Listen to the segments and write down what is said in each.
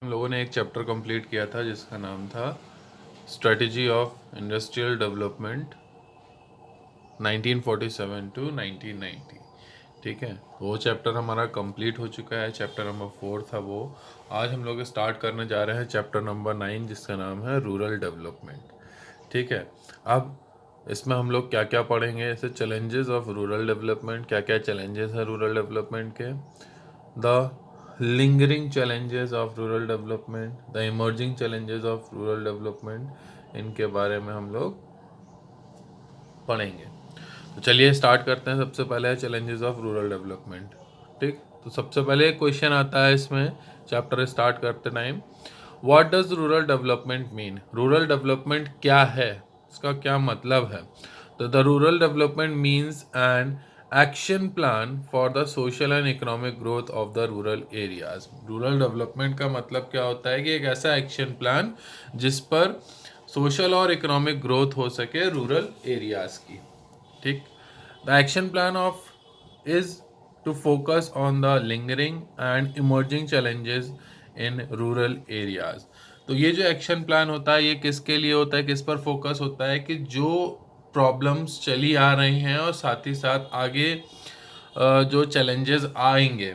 हम लोगों ने एक चैप्टर कंप्लीट किया था जिसका नाम था strategy of industrial development 1947 to 1990। ठीक है, वो चैप्टर हमारा कंप्लीट हो चुका है। चैप्टर नंबर 4 था वो। आज हम लोग स्टार्ट करने जा रहे हैं चैप्टर नंबर 9 जिसका नाम है रूरल डेवलपमेंट। ठीक है, अब इसमें हम लोग क्या क्या पढ़ेंगे, जैसे चैलेंजेस ऑफ रूरल डेवलपमेंट, क्या क्या चैलेंजेस हैं रूरल डेवलपमेंट के, the lingering challenges of rural development, the emerging challenges of rural development, इनके बारे में हम लोग पढ़ेंगे। तो चलिए स्टार्ट करते हैं। सबसे पहले है चैलेंजेस ऑफ रूरल डेवलपमेंट। ठीक, तो सबसे पहले एक क्वेश्चन आता है इसमें चैप्टर स्टार्ट करते time, what does rural development mean. Rural development क्या है, इसका क्या मतलब है। तो the rural development means an action plan for the social and economic growth of the rural areas. Rural development का मतलब क्या होता है कि एक ऐसा एक्शन प्लान जिस पर सोशल और इकोनॉमिक ग्रोथ हो सके रूरल एरियाज की। ठीक, the action plan of is to focus on the lingering and emerging challenges in rural areas. तो ये जो एक्शन प्लान होता है ये किसके लिए होता है, किस पर फोकस होता है कि जो प्रॉब्लम्स चली आ रही हैं और साथ ही साथ आगे जो चैलेंजेस आएंगे,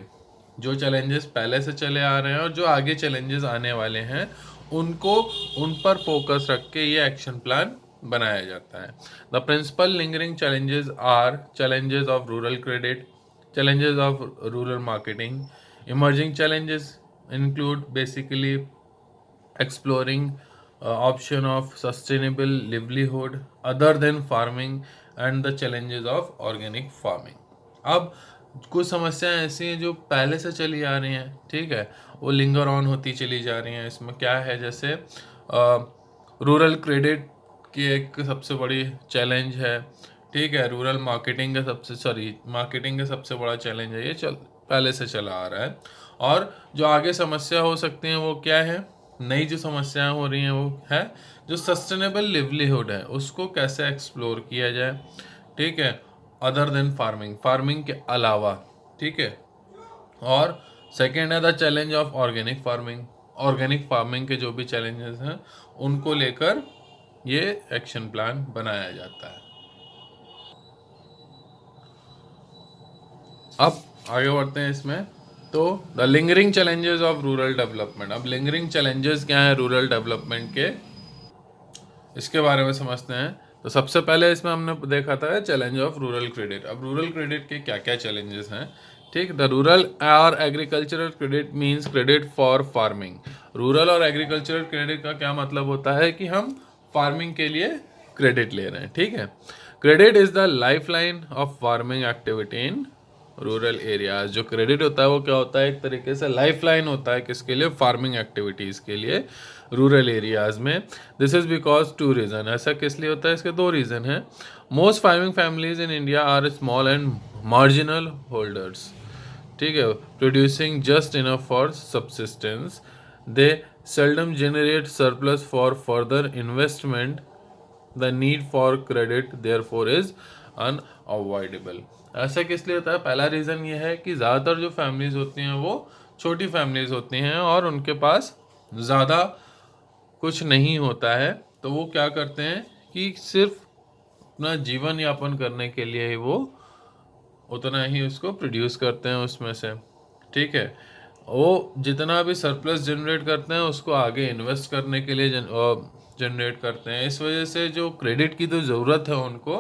जो चैलेंजेस पहले से चले आ रहे हैं और जो आगे चैलेंजेस आने वाले हैं, उनको उन पर फोकस रख के ये एक्शन प्लान बनाया जाता है। The principal lingering challenges are challenges of rural credit, challenges of rural marketing. Emerging challenges include basically exploring option of sustainable livelihood other than farming and the challenges of organic farming. अब कुछ समस्याएं ऐसी हैं जो पहले से चली आ रही हैं, ठीक है, वो लिंगर ऑन होती चली जा रही हैं। इसमें क्या है, जैसे रूरल क्रेडिट की एक सबसे बड़ी चैलेंज है। ठीक है, रूरल मार्केटिंग का मार्केटिंग का सबसे बड़ा चैलेंज है, ये पहले से चला आ रहा है। और जो आगे समस्या हो सकती हैं वो क्या है, नई जो समस्याएं हो रही हैं वो है जो सस्टेनेबल लिवलीहुड है उसको कैसे एक्सप्लोर किया जाए। ठीक है, अदर देन फार्मिंग, फार्मिंग के अलावा। ठीक है, और सेकेंड है the challenge of organic farming. Organic farming के जो भी चैलेंजेस हैं उनको लेकर ये एक्शन प्लान बनाया जाता है। अब आगे बढ़ते हैं इसमें। तो the lingering challenges of rural development. अब लिंगरिंग चैलेंजेस क्या हैं रूरल डेवलपमेंट के, इसके बारे में समझते हैं। तो सबसे पहले इसमें हमने देखा था चैलेंज ऑफ रूरल क्रेडिट। अब रूरल क्रेडिट के क्या क्या चैलेंजेस हैं। ठीक, द रूरल और agricultural credit means credit for farming. Rural और एग्रीकल्चरल क्रेडिट का क्या मतलब होता है कि हम फार्मिंग के लिए क्रेडिट ले रहे हैं। ठीक है, credit is the life line of farming activity in rural areas. जो क्रेडिट होता है वो क्या होता है, एक तरीके से लाइफ लाइन होता है किसके लिए, फार्मिंग एक्टिविटीज़ के लिए रूरल एरियाज में। This is because two reason. ऐसा किस लिए होता है, इसके दो रीज़न हैं। Most farming families in India are small and marginal holders. ठीक है, producing just enough for subsistence. They seldom generate surplus for further investment. The need for credit therefore is unavoidable. ऐसा किस लिए होता है, पहला रीज़न ये है कि ज़्यादातर जो फैमिलीज होती हैं वो छोटी फैमिलीज होती हैं और उनके पास ज़्यादा कुछ नहीं होता है। तो वो क्या करते हैं कि सिर्फ अपना जीवन यापन करने के लिए ही वो उतना ही उसको प्रोड्यूस करते हैं उसमें से। ठीक है, वो जितना भी सरप्लस जनरेट करते हैं उसको आगे इन्वेस्ट करने के लिए जनरेट करते हैं। इस वजह से जो क्रेडिट की तो ज़रूरत है उनको,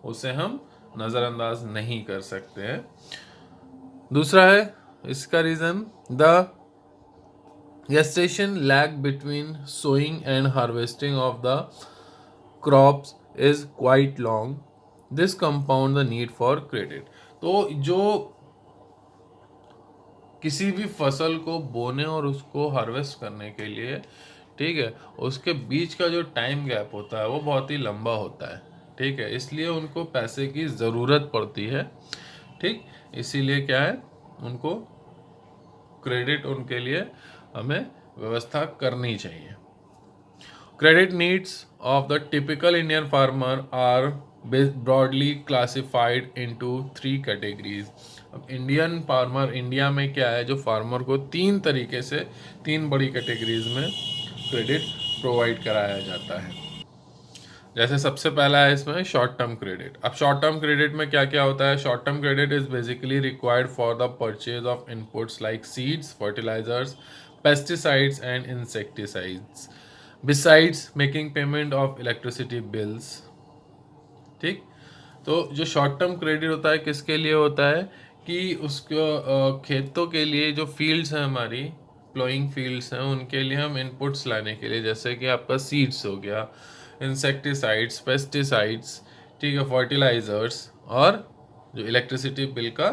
उसे हम नज़रअंदाज नहीं कर सकते हैं। दूसरा है इसका reason, the gestation lag between sowing and harvesting of the crops is quite long. This compound the need for credit. तो जो किसी भी फसल को बोने और उसको हार्वेस्ट करने के लिए, ठीक है, उसके बीच का जो टाइम गैप होता है वो बहुत ही लंबा होता है। ठीक है, इसलिए उनको पैसे की ज़रूरत पड़ती है। ठीक, इसीलिए क्या है, उनको क्रेडिट उनके लिए हमें व्यवस्था करनी चाहिए। Credit needs of the typical Indian farmer are broadly classified into three categories. अब इंडियन फार्मर, इंडिया में क्या है, जो फार्मर को 3 तरीके से 3 बड़ी कैटेगरीज में क्रेडिट प्रोवाइड कराया जाता है। जैसे सबसे पहला है इसमें शॉर्ट टर्म क्रेडिट। अब शॉर्ट टर्म क्रेडिट में क्या क्या होता है? Short term credit is basically required for the purchase of inputs like seeds, fertilisers, pesticides and insecticides, besides making payment of electricity bills. ठीक, तो जो शॉर्ट टर्म क्रेडिट होता है किसके लिए होता है कि उसको खेतों के लिए जो फील्ड्स हैं हमारी, प्लोइंग फील्ड्स हैं, उनके लिए हम इनपुट्स लाने के लिए, जैसे कि आपका सीड्स हो गया, इंसेक्टिसाइड्स, पेस्टिसाइड्स, ठीक है, फर्टिलाइजर्स, और जो इलेक्ट्रिसिटी बिल का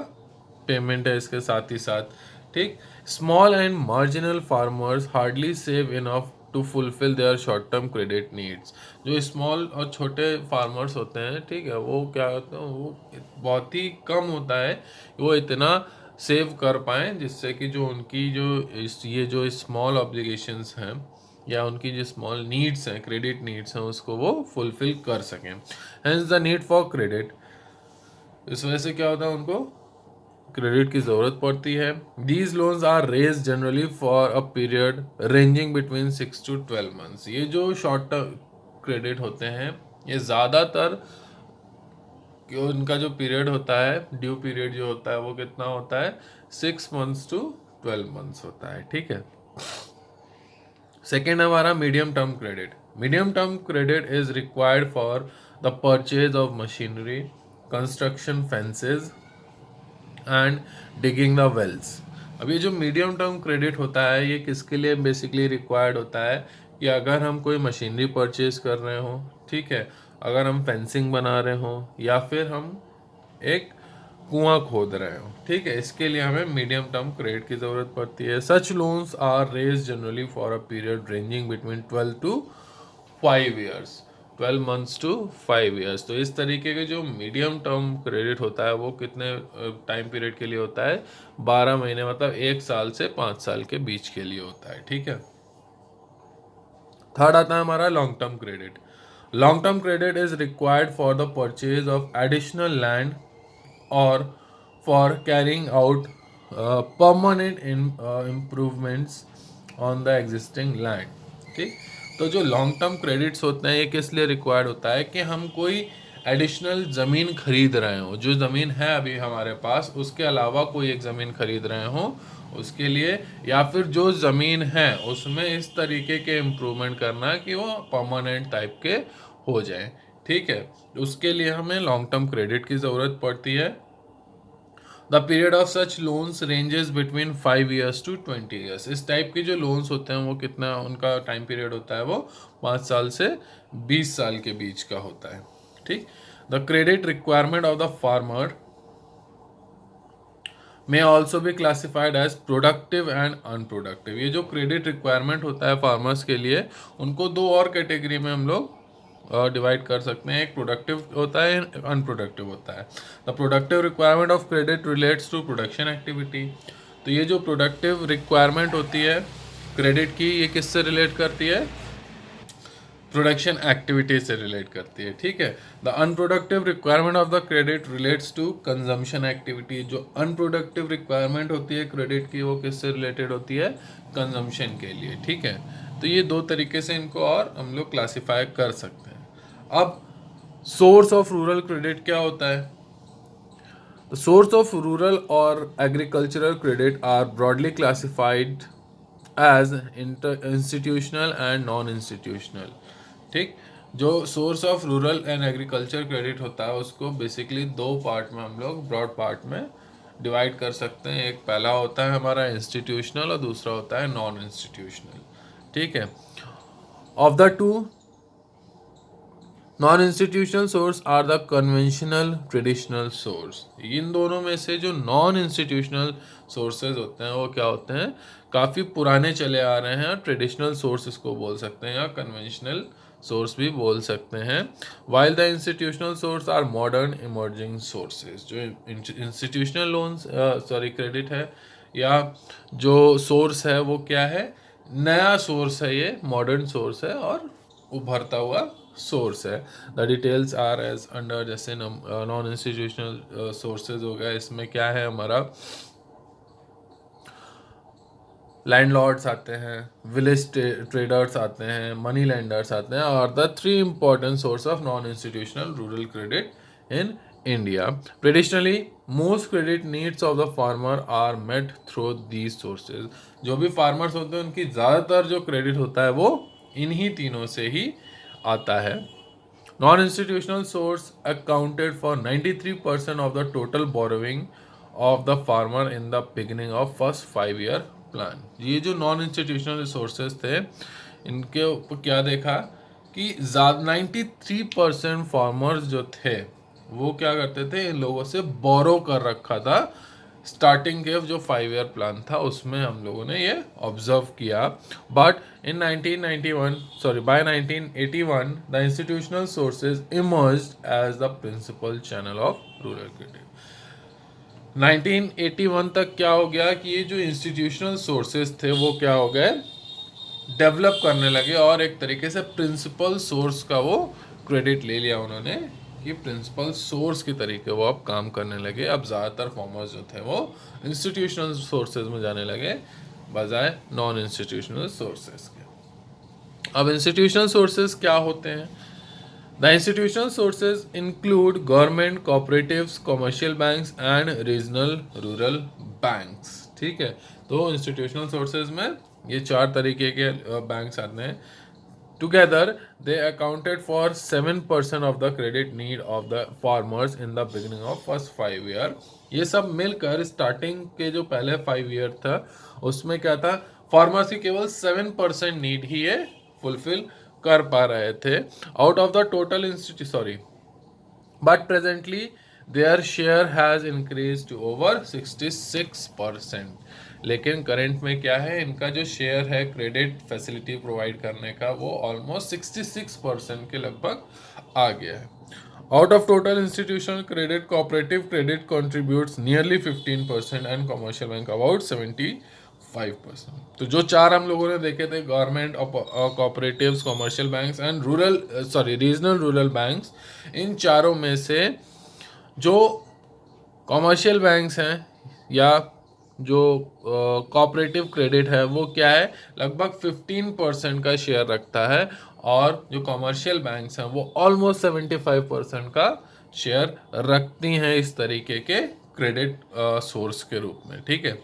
पेमेंट है इसके साथ ही साथ। ठीक, small and marginal farmers hardly save enough to fulfil their short term credit needs. जो स्मॉल और छोटे फार्मर्स होते हैं, ठीक है, वो क्या होता है, वो बहुत ही कम होता है वो इतना सेव कर पाएँ जिससे कि जो उनकी ये जो स्मॉल ऑब्लिगेशंस हैं या उनकी जो स्मॉल नीड्स हैं, क्रेडिट नीड्स हैं, उसको वो फुलफिल कर सकें। Hence the need for credit, इस वजह से क्या होता है, उनको क्रेडिट की ज़रूरत पड़ती है। These loans are raised generally for a period ranging between 6 to 12 months. ये जो शॉर्ट टर्म क्रेडिट होते हैं, ये ज़्यादातर उनका जो पीरियड होता है, ड्यू पीरियड जो होता है, वो कितना होता है, 6 months to 12 months होता है। ठीक है, सेकेंड हमारा medium term credit. Medium term credit is required for the purchase of machinery, construction, fences and digging the wells. अब ये जो मीडियम टर्म क्रेडिट होता है, ये किसके लिए बेसिकली रिक्वायर्ड होता है कि अगर हम कोई मशीनरी परचेज कर रहे हो, ठीक है, अगर हम फेंसिंग बना रहे हो, या फिर हम एक कुआं खोद रहे हो, ठीक है, इसके लिए हमें मीडियम टर्म क्रेडिट की ज़रूरत पड़ती है। Such loans are raised generally for a period ranging between 12 to 5 years, 12 months to 5 years। तो इस तरीके के जो मीडियम टर्म क्रेडिट होता है वो कितने टाइम पीरियड के लिए होता है? 12 महीने, मतलब 1 साल से 5 साल के बीच के लिए होता है। ठीक है, थर्ड आता है हमारा long term credit. Long term credit is required for the purchase of additional land और for carrying out permanent improvements on the existing land. ठीक, तो जो लॉन्ग टर्म क्रेडिट्स होते हैं ये किस लिए रिक्वायर्ड होता है कि हम कोई एडिशनल ज़मीन खरीद रहे हो, जो ज़मीन है अभी हमारे पास उसके अलावा कोई एक ज़मीन खरीद रहे हो उसके लिए, या फिर जो ज़मीन है उसमें इस तरीके के इम्प्रूवमेंट करना कि वो परमानेंट टाइप के हो जाए। ठीक है, उसके लिए हमें लॉन्ग टर्म क्रेडिट की ज़रूरत पड़ती है। The period of such loans ranges between 5 years to 20 years। इस टाइप के जो लोन्स होते हैं वो कितना उनका टाइम पीरियड होता है, वो 5 साल से 20 साल के बीच का होता है। ठीक, the credit requirement of the farmer may also भी classified as productive and unproductive. ये जो क्रेडिट रिक्वायरमेंट होता है फार्मर्स के लिए, उनको 2 और कैटेगरी में हम लोग डिवाइड कर सकते हैं। एक प्रोडक्टिव होता है, अनप्रोडक्टिव होता है। The productive requirement of credit relates to production activity. तो ये जो प्रोडक्टिव रिक्वायरमेंट होती है क्रेडिट की, ये किससे रिलेट करती है? प्रोडक्शन एक्टिविटी से रिलेट करती है। ठीक है, the unproductive requirement of the credit relates to consumption activity. जो अनप्रोडक्टिव रिक्वायरमेंट होती है क्रेडिट की, वो किससे रिलेटेड होती है? कंजम्पशन के लिए। ठीक है, तो ये 2 तरीके से इनको और हम लोग क्लासीफाई कर सकते हैं। अब सोर्स ऑफ रूरल क्रेडिट क्या होता है? The source of rural or agricultural credit are broadly classified as institutional and non-institutional। ठीक, जो source of rural and agriculture credit होता है उसको बेसिकली 2 पार्ट में हम लोग ब्रॉड पार्ट में डिवाइड कर सकते हैं। एक पहला होता है हमारा इंस्टीट्यूशनल और दूसरा होता है नॉन इंस्टीट्यूशनल। ठीक है, of the two, non institutional source are the conventional traditional source. इन दोनों में से जो नॉन इंस्टीट्यूशनल सोर्सेज होते हैं वो क्या होते हैं? काफ़ी पुराने चले आ रहे हैं, और ट्रेडिशनल सोर्स इसको बोल सकते हैं या कन्वेंशनल सोर्स भी बोल सकते हैं। While the institutional source are modern emerging sources. जो इंस्टीट्यूशनल लोन्स क्रेडिट है या जो सोर्स है वो क्या है? नया सोर्स है, ये मॉडर्न सोर्स है और उभरता हुआ सोर्स है। The details are as under, जैसे नॉन इंस्टीट्यूशनल सोर्सेज हो गया, इसमें क्या है हमारा लैंडलॉर्ड्स आते हैं, विलेज ट्रेडर्स आते हैं, मनी लेंडर्स आते हैं, और the three important source of non institutional rural credit in India. Traditionally most credit needs of the farmer are met through these sources. जो भी फार्मर्स होते हैं उनकी ज़्यादातर जो क्रेडिट होता है वो इन्हीं तीनों से ही आता है। Non institutional source accounted for 93% of the total borrowing of the farmer in the beginning of first 5 year plan. ये जो नॉन इंस्टीट्यूशनल रिसोर्सेज थे, इनके ऊपर क्या देखा कि 93% फार्मर्स जो थे वो क्या करते थे, इन लोगों से बोरो कर रखा था। स्टार्टिंग के जो 5 year प्लान था उसमें हम लोगों ने ये ऑब्जर्व किया। But in 1991 sorry by 1981 the institutional sources emerged as the principal channel of rural credit. 1981 तक क्या हो गया कि ये जो इंस्टीट्यूशनल सोर्सेज थे वो क्या हो गए, डेवलप करने लगे, और एक तरीके से प्रिंसिपल सोर्स का वो क्रेडिट ले लिया उन्होंने कि प्रिंसिपल सोर्स के तरीके वो अब काम करने लगे। अब ज़्यादातर फार्मर्स जो थे वो इंस्टीट्यूशनल सोर्सेज में जाने लगे बजाय नॉन इंस्टीट्यूशनल सोर्सेज के। अब इंस्टीट्यूशनल सोर्सेज क्या होते हैं? The institutional sources include government, cooperatives, commercial banks and regional rural banks। ठीक है, तो institutional sources में ये 4 तरीके के बैंक्स आते हैं। Together they accounted for 7% of the credit need of the farmers in the beginning of first 5 year। ये सब मिलकर स्टार्टिंग के जो पहले 5 year था उसमें क्या था, फार्मर्स की केवल 7% नीड ही ये फुलफिल कर पा रहे थे out of the total but presently their share has increase to over 66%। लेकिन करंट में क्या है, इनका जो शेयर है क्रेडिट फैसिलिटी प्रोवाइड करने का वो ऑलमोस्ट 66% के लगभग आ गया है। Out of total institutional credit, cooperative credit contributes nearly 15% and commercial bank about 75%। तो जो 4 हम लोगों ने देखे थे, government, cooperatives, commercial banks and regional rural banks, इन चारों में से जो कमर्शियल बैंक्स हैं या जो कोऑपरेटिव क्रेडिट है वो क्या है, लगभग 15% का शेयर रखता है, और जो कमर्शियल बैंक्स हैं वो ऑलमोस्ट 75% का शेयर रखती हैं इस तरीके के क्रेडिट सोर्स के रूप में। ठीक है,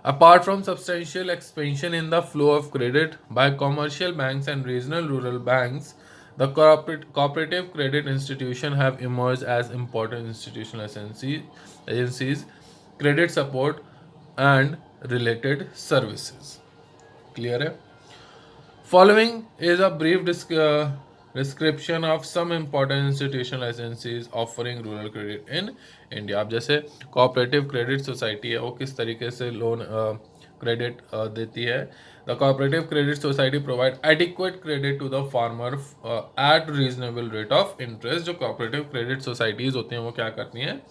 apart from substantial expansion in the flow of credit by commercial banks and regional rural banks, the cooperative credit institution have emerged as important institutional agencies, credit support and related services। Clear है? Following is a brief description of some important institutional agencies offering rural credit in India। अब जैसे cooperative credit society है, वो किस तरीके से loan credit देती है। The cooperative credit society provide adequate credit to the farmer at reasonable rate of interest. जो कोऑपरेटिव क्रेडिट सोसाइटीज होती हैं वो क्या करती हैं,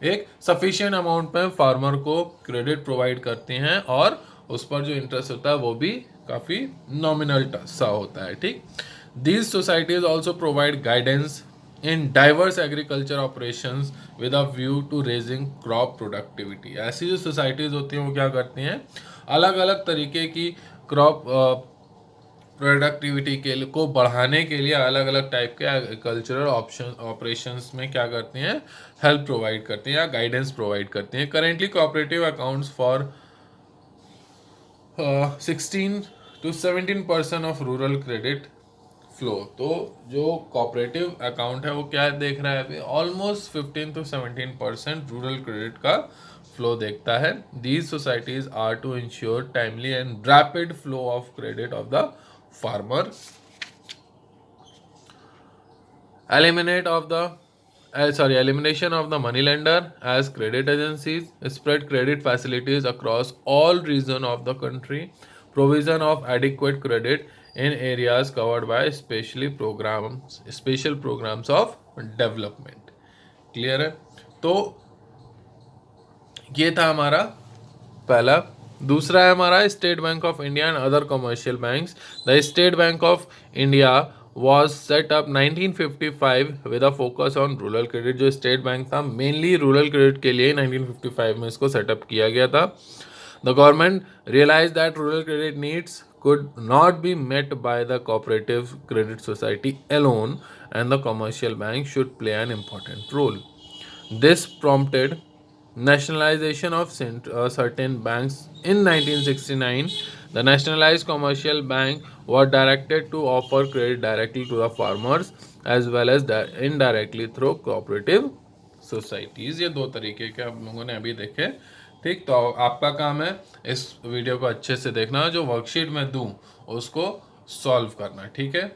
एक सफिशिएंट अमाउंट पे फार्मर को क्रेडिट प्रोवाइड करती हैं, और उस पर जो इंटरेस्ट होता है वो भी काफ़ी नॉमिनल सा होता है। ठीक, these societies also provide guidance in diverse agriculture operations with a view to raising crop productivity. ऐसी जो सोसाइटीज होती हैं वो क्या करती हैं, अलग अलग तरीके की क्रॉप प्रोडक्टिविटी के को बढ़ाने के लिए अलग अलग टाइप के एग्रीकल्चरल ऑपरेशंस में क्या करती हैं, हेल्प प्रोवाइड करती हैं या गाइडेंस प्रोवाइड करती हैं। Currently cooperative accounts for 16 to 17% of rural credit flow. तो जो कोऑपरेटिव अकाउंट है वो क्या देख रहा है अभी, ऑलमोस्ट 15 to 17% रूरल क्रेडिट का फ्लो देखता है। These societies are to ensure timely and rapid flow of credit of the farmer, elimination of the money lender as credit agencies, spread credit facilities across all regions of the country, provision of adequate credit in areas covered by special programs of development। Clear है? तो ये था हमारा पहला। दूसरा है हमारा state bank of India and other commercial banks. The state bank of India was set up 1955 with a focus on rural credit. जो स्टेट बैंक था मेनली रूरल क्रेडिट के लिए 1955 में इसको सेटअप किया गया था. The government realized that rural credit needs could not be met by the cooperative credit society alone, and the commercial bank should play an important role. This prompted nationalization of certain banks in 1969. The nationalized commercial bank was directed to offer credit directly to the farmers as well as indirectly through cooperative societies. ये दो तरीके के आप लोगों ने अभी देखे. ठीक, तो आपका काम है इस वीडियो को अच्छे से देखना, जो वर्कशीट में दूँ उसको सॉल्व करना. ठीक है.